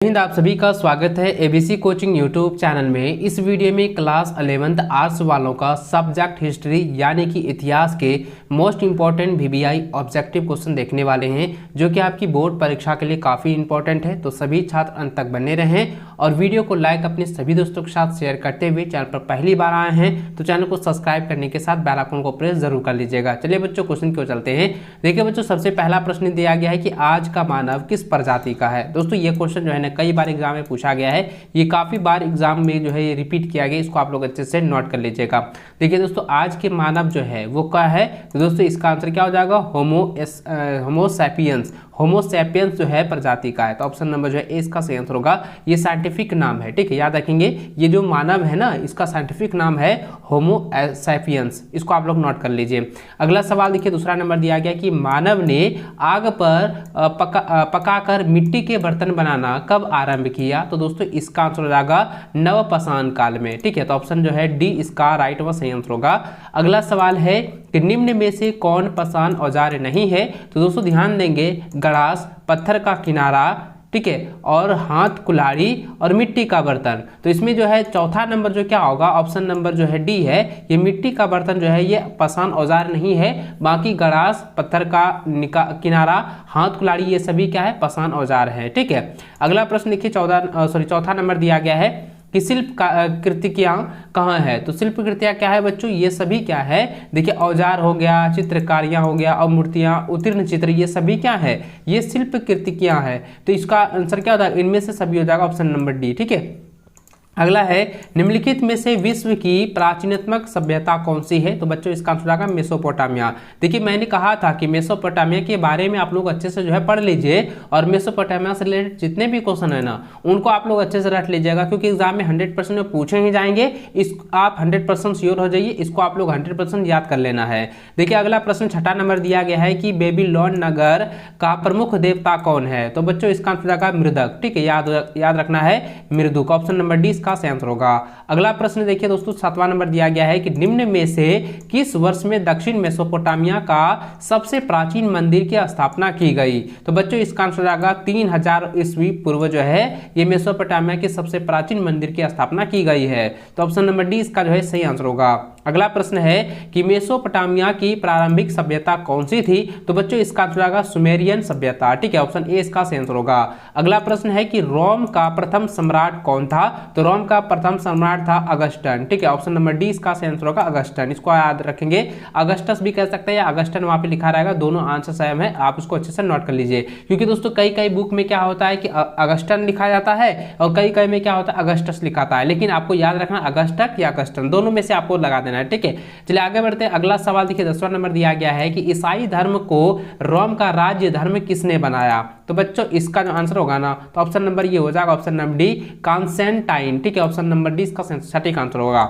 हिंद, आप सभी का स्वागत है एबीसी कोचिंग यूट्यूब चैनल में। इस वीडियो में क्लास 11th आर्ट्स वालों का सब्जेक्ट हिस्ट्री यानी कि इतिहास के most important VBI objective question देखने वाले हैं, जो कि आपकी बोर्ड परीक्षा के लिए काफ़ी इंपॉर्टेंट है। तो सभी छात्र अंत तक बने रहें और वीडियो को लाइक अपने सभी दोस्तों के साथ शेयर करते हुए चैनल पर पहली बार आए हैं तो चैनल को सब्सक्राइब करने के साथ बेल आइकन को प्रेस जरूर कर लीजिएगा। चलिए बच्चों, क्वेश्चन क्यों चलते हैं। देखिए बच्चों, सबसे पहला प्रश्न दिया गया है कि आज का मानव किस प्रजाति का है। दोस्तों ये क्वेश्चन जो है ना कई बार एग्जाम में पूछा गया है, ये काफ़ी बार एग्जाम में जो है ये रिपीट किया गया, इसको आप लोग अच्छे से नोट कर लीजिएगा। देखिए दोस्तों, आज के मानव जो है वो क्या है, तो दोस्तों इसका आंसर क्या हो जाएगा, होमोसैपियंस। होमोसैपियंस जो है प्रजाति का है, तो ऑप्शन नंबर जो है ए इसका सही आंसर होगा। ये साइंटिफिक नाम है, ठीक है, याद रखेंगे। ये जो मानव है ना, इसका साइंटिफिक नाम है होमोसैपियंस, इसको आप लोग नोट कर लीजिए। अगला सवाल देखिए, दूसरा नंबर दिया गया कि मानव ने आग पर पकाकर मिट्टी के बर्तन बनाना कब आरंभ किया। तो दोस्तों इसका आंसर हो जाएगा नवपाषाण काल में, ठीक है। तो ऑप्शन जो है डी इसका राइट व सही आंसर होगा। अगला सवाल है कि निम्न में से कौन पाषाण औजार नहीं है। तो दोस्तों ध्यान देंगे, गड़ास, पत्थर का किनारा, ठीक है, और हाथ कुल्हाड़ी और मिट्टी का बर्तन। तो इसमें जो है चौथा नंबर जो क्या होगा, ऑप्शन नंबर जो है डी है। ये मिट्टी का बर्तन जो है ये पाषाण औजार नहीं है, बाकी गड़ास, पत्थर का किनारा, हाथ कुल्हाड़ी ये सभी क्या है, पाषाण औजार है, ठीक है। अगला प्रश्न देखिए, चौथा नंबर दिया गया है कि शिल्प कृतियाँ कहाँ है। तो शिल्प कृतियाँ क्या है बच्चों, ये सभी क्या है, देखिए औजार हो गया, चित्रकारियाँ हो गया और मूर्तियाँ, उत्तीर्ण चित्र, ये सभी क्या है, ये शिल्प कृतियाँ है। तो इसका आंसर क्या होता है, इनमें से सभी हो जाएगा ऑप्शन नंबर डी, ठीक है। अगला है निम्नलिखित में से विश्व की प्राचीनतम सभ्यता कौन सी है। तो बच्चों इसका आंसर आएगा मेसोपोटामिया। देखिए मैंने कहा था कि मेसोपोटामिया के बारे में आप लोग अच्छे से जो है पढ़ लीजिए और मेसोपोटामिया से रिलेटेड जितने भी क्वेश्चन है ना उनको आप लोग अच्छे से रट लीजिएगा, क्योंकि एग्जाम में 100% में पूछे ही जाएंगे। इस आप 100% श्योर हो जाइए, इसको आप लोग 100% याद कर लेना है। देखिए अगला प्रश्न छठा नंबर दिया गया है कि बेबीलोन नगर का प्रमुख देवता कौन है। तो बच्चों इसका आंसर आएगा मृदक, ठीक है, याद रखना है मृदुक, ऑप्शन नंबर डी का सही आंसर होगा। अगला प्रश्न देखिए दोस्तों, 7वां नंबर दिया गया है कि निम्न में से किस वर्ष में दक्षिण मेसोपोटामिया का सबसे प्राचीन मंदिर की स्थापना की गई। तो बच्चों इसका आंसर आएगा 3000 ईस्वी पूर्व जो है ये मेसोपोटामिया के सबसे प्राचीन मंदिर की स्थापना की गई है। तो ऑप्शन नंबर डी इसका जो है सही आंसर होगा। अगला प्रश्न है कि मेसोपोटामिया की प्रारंभिक सभ्यता कौन सी थी। तो बच्चों इसका आंसर आएगा सुमेरियन सभ्यता, ठीक है, ऑप्शन ए इसका सही आंसर होगा। अगला प्रश्न है कि रोम का प्रथम सम्राट कौन था। तो रोम का प्रथम सम्राट था अगस्टन, ठीक है, ऑप्शन नंबर डी इसका सही आंसर होगा अगस्टन। इसको याद रखेंगे, अगस्टस भी कह सकते हैं या अगस्टन वहां पे लिखा रहेगा, दोनों आंसर सेम है, आप इसको अच्छे से नोट कर लीजिए। क्योंकि दोस्तों कई बुक में क्या होता है कि अगस्टन लिखा जाता है और कई में क्या होता है अगस्टस लिखाता है, लेकिन आपको याद रखना अगस्टक या अगस्टन, दोनों में से आपको लगा देना है, ठीक है। चलिए आगे बढ़ते हैं। अगला सवाल देखिए, 10वां नंबर दिया गया है कि ईसाई धर्म को रोम का राज्य धर्म किसने बनाया। तो बच्चों इसका जो आंसर होगा ना, तो ऑप्शन नंबर ये हो जाएगा ऑप्शन नंबर डी कॉन्स्टेंटाइन, ठीक है, ऑप्शन नंबर डी इसका सटीक आंसर होगा।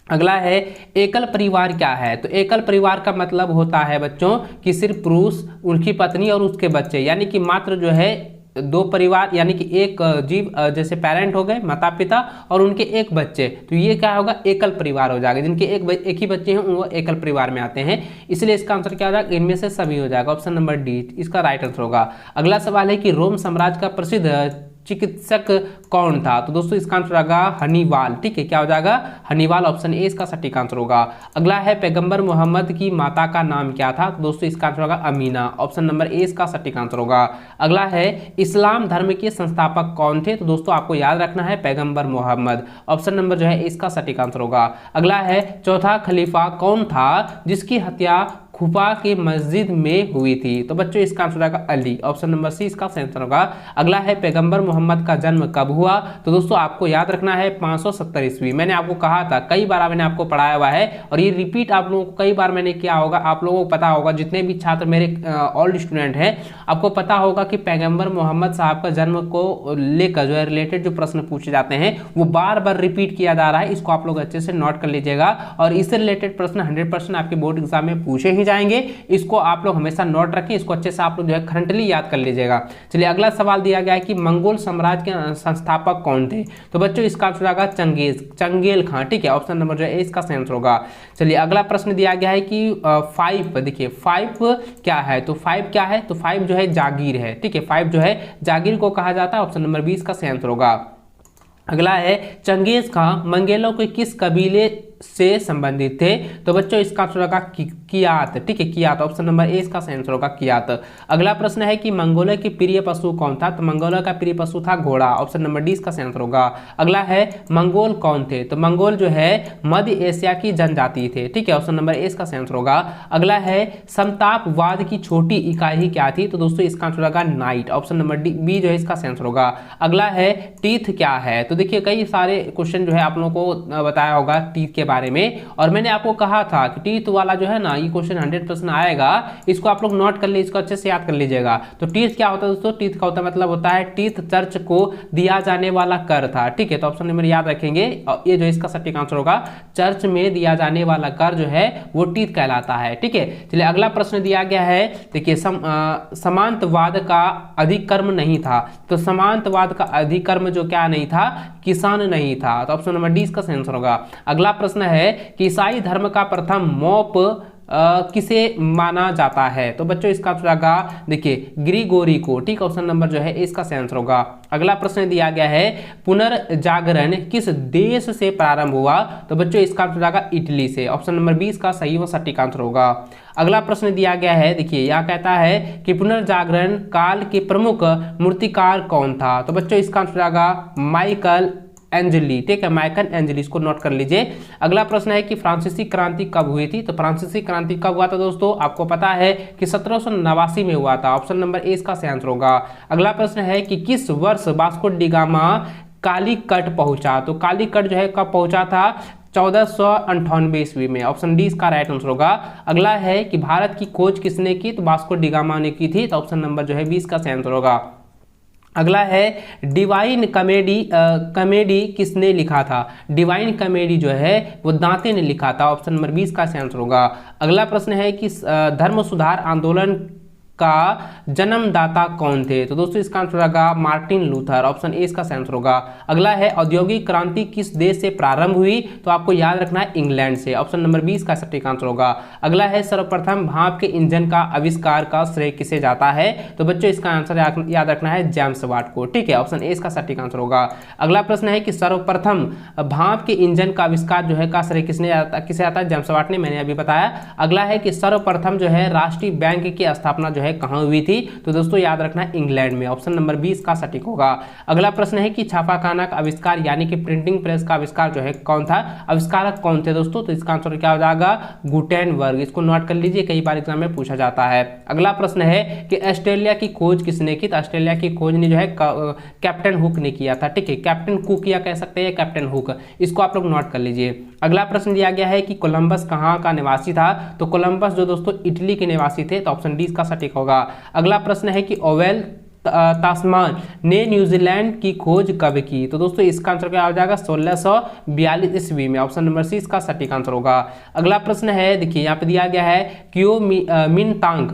अगला है एकल परिवार क्या है। तो एकल परिवार का मतलब होता है बच्चों कि सिर्फ पुरुष, उनकी पत्नी और उसके बच्चे, यानी कि मात्र जो है दो परिवार, यानी कि एक जीव, जैसे पेरेंट हो गए, माता पिता और उनके एक बच्चे, तो ये क्या होगा, एकल परिवार हो जाएगा। जिनके एक ही बच्चे हैं वो एकल परिवार में आते हैं, इसलिए इसका आंसर क्या हो जाएगा, इनमें से सभी हो जाएगा, ऑप्शन नंबर डी इसका राइट आंसर होगा। अगला सवाल है कि रोम साम्राज्य का प्रसिद्ध चिकित्सक कौन था। तो दोस्तों इसका आंसर होगा हनीबाल, ठीक है, क्या हो जाएगा, हनीबाल, ऑप्शन ए इसका सटीक आंसर होगा। अगला है पैगंबर मोहम्मद की माता का नाम क्या था। तो दोस्तों इसका आंसर होगा अमीना, ऑप्शन नंबर ए इसका सटीक आंसर होगा। अगला है इस्लाम धर्म के संस्थापक कौन थे। तो दोस्तों आपको याद रखना है पैगंबर मोहम्मद, ऑप्शन नंबर जो है इसका सटीक आंसर होगा। अगला है चौथा खलीफा कौन था जिसकी हत्या खुफा की मस्जिद में हुई थी। तो बच्चों इसका आंसर आएगा अली, ऑप्शन नंबर सी इसका सही आंसर होगा। अगला है पैगंबर मोहम्मद का जन्म कब हुआ। तो दोस्तों आपको याद रखना है 570 ईस्वी। मैंने आपको कहा था, कई बार मैंने आपको पढ़ाया हुआ है और ये रिपीट आप लोगों को कई बार मैंने किया होगा, आप लोगों को पता होगा, जितने भी छात्र मेरे ओल्ड स्टूडेंट हैं आपको पता होगा कि पैगंबर मोहम्मद साहब का जन्म को लेकर जो है रिलेटेड जो प्रश्न पूछे जाते हैं वो बार बार रिपीट किया जा रहा है, इसको आप लोग अच्छे से नोट कर लीजिएगा। और इससे रिलेटेड प्रश्न 100% आपके बोर्ड एग्जाम में पूछे ही जाएंगे, इसको आप लोग हमेशा नोट रखें, इसको अच्छे से आप लोग जो है करंटली याद कर लीजिएगा। चलिए अगला सवाल दिया गया है कि मंगोल साम्राज्य के संस्थापक कौन थे? तो बच्चों इसका आंसर होगा चंगेज खान, ठीक है, ऑप्शन नंबर जो है इसका सही आंसर होगा। चलिए अगला प्रश्न दिया गया है कि 5, देखिए 5 क्या है? तो 5 क्या है? तो 5 जो है जागीर है, ठीक है, 5 जो है जागीर को कहा जाता है, ऑप्शन नंबर 20 का सही आंसर होगा। अगला है चंगेज खान मंगोलों के किस कबीले से संबंधित थे? तो बच्चों इसका आंसर होगा कियात, ठीक है, कियात, ऑप्शन नंबर ए इसका सही आंसर होगा कियात। अगला प्रश्न है कि मंगोलों के प्रिय पशु कौन था? तो मंगोलों का प्रिय पशु था घोड़ा, ऑप्शन नंबर डी इसका सही आंसर होगा। अगला है मंगोल कौन थे? तो मंगोल जो है मध्य एशिया की जनजाति थे, ठीक है, ऑप्शन नंबर ए इसका सही आंसर होगा। अगला है समतापवाद की छोटी इकाई क्या थी? तो दोस्तों इसका आंसर होगा नाइट, ऑप्शन नंबर बी जो है इसका सही आंसर होगा। अगला है टीथ क्या है? तो देखिए कई सारे क्वेश्चन जो है आप लोगों को बताया होगा टीथ के बारे में, और मैंने आपको कहा था कि टीथ वाला जो है ना ये क्वेश्चन 100% आएगा, इसको आप लोग नोट कर लीजिए, इसको अच्छे से याद कर लीजिएगा। तो टीथ क्या होता है दोस्तों? टीथ का होता मतलब होता है टीथ चर्च को दिया जाने वाला कर था, ठीक है, तो ऑप्शन नंबर याद रखेंगे, और ये जो इसका सटीक आंसर होगा चर्च में दिया जाने वाला कर जो है वो टीथ कहलाता है, ठीक है। चलिए अगला प्रश्न दिया गया है, देखिए समांतवाद का अधिकर्म नहीं था, तो समांतवाद का अधिकर्म जो क्या नहीं था? किसान नहीं था, तो ऑप्शन नंबर डी इसका सही आंसर होगा। अगला प्रश्न है कि ईसाई धर्म का प्रथम मोप किसे माना जाता है? तो बच्चों इसका आंसर होगा देखिए ग्रिगोरी को, ठीक, ऑप्शन नंबर जो है इसका सही आंसर होगा। अगला प्रश्न दिया गया है पुनर्जागरण किस देश से प्रारंभ हुआ? तो बच्चों इसका आंसर होगा इटली से, ऑप्शन नंबर 20 का सही व सटीक आंसर होगा। अगला प्रश्न दिया गया है, देखिए यह कहता है कि पुनर्जागरण काल के प्रमुख मूर्तिकार कौन था? तो बच्चों इसका आंसर होगा माइकल एंजली, ठीक है, माइकल एंजली, इसको नोट कर लीजिए। अगला प्रश्न है कि फ्रांसीसी क्रांति कब हुई थी? तो फ्रांसीसी क्रांति कब हुआ था दोस्तों? आपको पता है कि 1789 में हुआ था, ऑप्शन नंबर ए इसका सही आंसर होगा। अगला प्रश्न है कि किस वर्ष वास्को डी गामा कालीकट पहुंचा? तो कालीकट जो है कब पहुंचा था? 1498 ईस्वी में, ऑप्शन डी इसका राइट आंसर होगा। अगला है कि भारत की खोज किसने की? तो वास्को डी गामा ने की थी, तो ऑप्शन नंबर जो है 20 का सही आंसर होगा। अगला है डिवाइन कॉमेडी किसने लिखा था? डिवाइन कॉमेडी जो है वो दांते ने लिखा था, ऑप्शन नंबर 20 का सही आंसर होगा। अगला प्रश्न है कि धर्म सुधार आंदोलन का जन्मदाता कौन थे? तो दोस्तों इसका आंसर होगा मार्टिन लूथर, ऑप्शन ए इसका आंसर होगा। अगला है औद्योगिक क्रांति किस देश से प्रारंभ हुई? तो आपको याद रखना है इंग्लैंड से, ऑप्शन नंबर 20 का सटीक आंसर होगा। अगला है सर्वप्रथम भाप के इंजन का आविष्कार का श्रेय किसे जाता है? तो बच्चों इसका आंसर याद रखना है जेम्स वाट को, ठीक है, ऑप्शन ए इसका सटीक आंसर होगा। अगला प्रश्न है कि सर्वप्रथम भाप के इंजन का आविष्कार जो है का श्रेय किसे जाता है? जेम्स वाट ने, मैंने अभी बताया। अगला है कि सर्वप्रथम जो है राष्ट्रीय बैंक की स्थापना जो है कहां हुई थी? तो दोस्तों याद रखना है इंग्लैंड में, ऑप्शन नंबर 20 का सटीक होगा। अगला प्रश्न है कि छापाखाना का आविष्कार यानी कि प्रिंटिंग प्रेस का आविष्कार जो है कौन था? आविष्कारक कौन थे दोस्तों? तो इसका आंसर क्या हो जाएगा? गुटेनबर्ग, इसको नोट कर लीजिए, कई बार एग्जाम में पूछा जाता है। अगला प्रश्न है कि ऑस्ट्रेलिया की खोज किसने की? तो ऑस्ट्रेलिया की खोज ने जो है कैप्टन हुक ने किया था, ठीक है, कैप्टन कुक या कह सकते हैं कैप्टन हुक, इसको आप लोग नोट कर लीजिए। अगला प्रश्न दिया गया है कि कोलंबस कहाँ का निवासी था? तो कोलंबस जो दोस्तों इटली के निवासी थे, तो ऑप्शन डी इसका सटीक होगा। अगला प्रश्न है कि ओवेल तास्मान ने न्यूजीलैंड की खोज कब की? तो दोस्तों इसका आंसर क्या हो जाएगा? 1642 ईस्वी में, ऑप्शन नंबर सी इसका सटीक आंसर होगा। अगला प्रश्न है, देखिए यहाँ पे दिया गया है क्योमिंतांग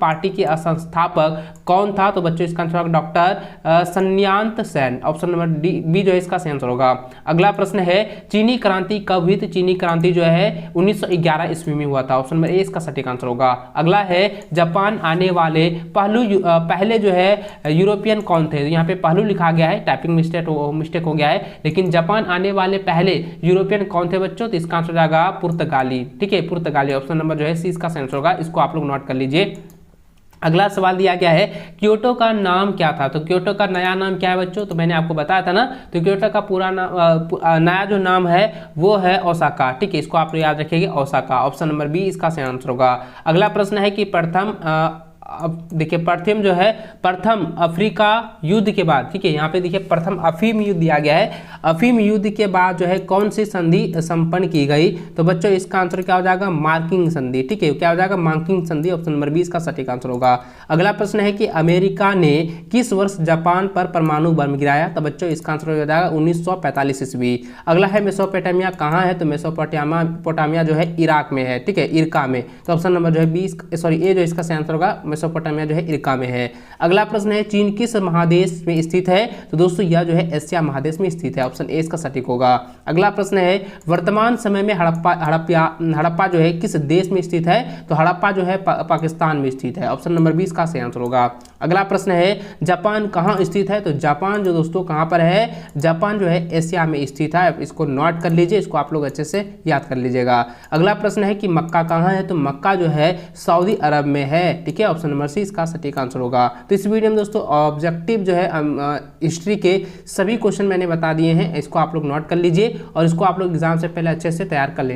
पार्टी के संस्थापक कौन था? तो बच्चों इसका आंसर होगा डॉक्टर सन्यान्त सेन, ऑप्शन नंबर बी जो है इसका सही आंसर होगा। अगला प्रश्न है चीनी क्रांति कब हुई? तो चीनी क्रांति जो है 1911 ईस्वी में हुआ था, ऑप्शन नंबर ए इसका सटीक आंसर होगा। अगला है जापान आने वाले पहले जो है यूरोपियन कौन थे? यहाँ पे पहलू लिखा गया है, टाइपिंग मिस्टेक हो गया है, लेकिन जापान आने वाले पहले यूरोपियन कौन थे बच्चों? तो इसका आंसर जाएगा पुर्तगाली, ठीक है, पुर्तगाली, ऑप्शन नंबर जो है सी इसका आंसर होगा, इसको आप लोग नोट कर लीजिए। अगला सवाल दिया गया है क्योटो का नाम क्या था? तो क्योटो का नया नाम क्या है बच्चों? तो मैंने आपको बताया था ना, तो क्योटो का पूरा नया जो नाम है वो है ओसाका, ठीक है, इसको आप याद रखिएगा ओसाका, ऑप्शन नंबर बी इसका सही आंसर होगा। अगला प्रश्न है कि प्रथम अब देखिए प्रथम अफ्रीका युद्ध के बाद, ठीक है, यहाँ पे देखिए प्रथम अफीम युद्ध दिया गया है। अफीम युद्ध के बाद जो है कौन सी संधि संपन्न की गई? तो बच्चों इसका आंसर क्या हो जाएगा? मार्किंग संधि, ठीक है, क्या हो जाएगा? मार्किंग संधि, ऑप्शन नंबर 20 का सटीक आंसर होगा। अगला प्रश्न है कि अमेरिका ने किस वर्ष जापान पर परमाणु बम गिराया? तो बच्चों इसका आंसर हो जाएगा 1945 ईस्वी। अगला है मेसोपोटामिया कहाँ है? तो मेसोपोटामिया जो है इराक में है, ठीक है, इरका में। तो ऑप्शन नंबर जो है 20 सॉरी ए जो इसका सही आंसर होगा मेसोपोटामिया जो है इरका में है। अगला प्रश्न है चीन किस महादेश में स्थित है? तो दोस्तों यह जो है एशिया महादेश में स्थित है, ऑप्शन ए इसका सटीक होगा। अगला प्रश्न है वर्तमान समय में हड़प्पा जो है किस देश में स्थित है? तो हड़प्पा जो है पाकिस्तान में स्थित है, ऑप्शन नंबर 20 का सही आंसर होगा। अगला प्रश्न है जापान कहाँ स्थित है? तो जापान जो दोस्तों कहाँ पर है? जापान जो है एशिया में स्थित है, इसको नोट कर लीजिए, इसको आप लोग अच्छे से याद कर लीजिएगा। अगला प्रश्न है कि मक्का कहाँ है? तो मक्का जो है सऊदी अरब में है, ठीक है, ऑप्शन नंबर सी इसका सटीक आंसर होगा। तो इस वीडियो में दोस्तों ऑब्जेक्टिव जो है हिस्ट्री के सभी क्वेश्चन मैंने बता दिए हैं, इसको आप लोग नोट कर लीजिए और इसको आप लोग एग्जाम से पहले अच्छे से तैयार कर लें।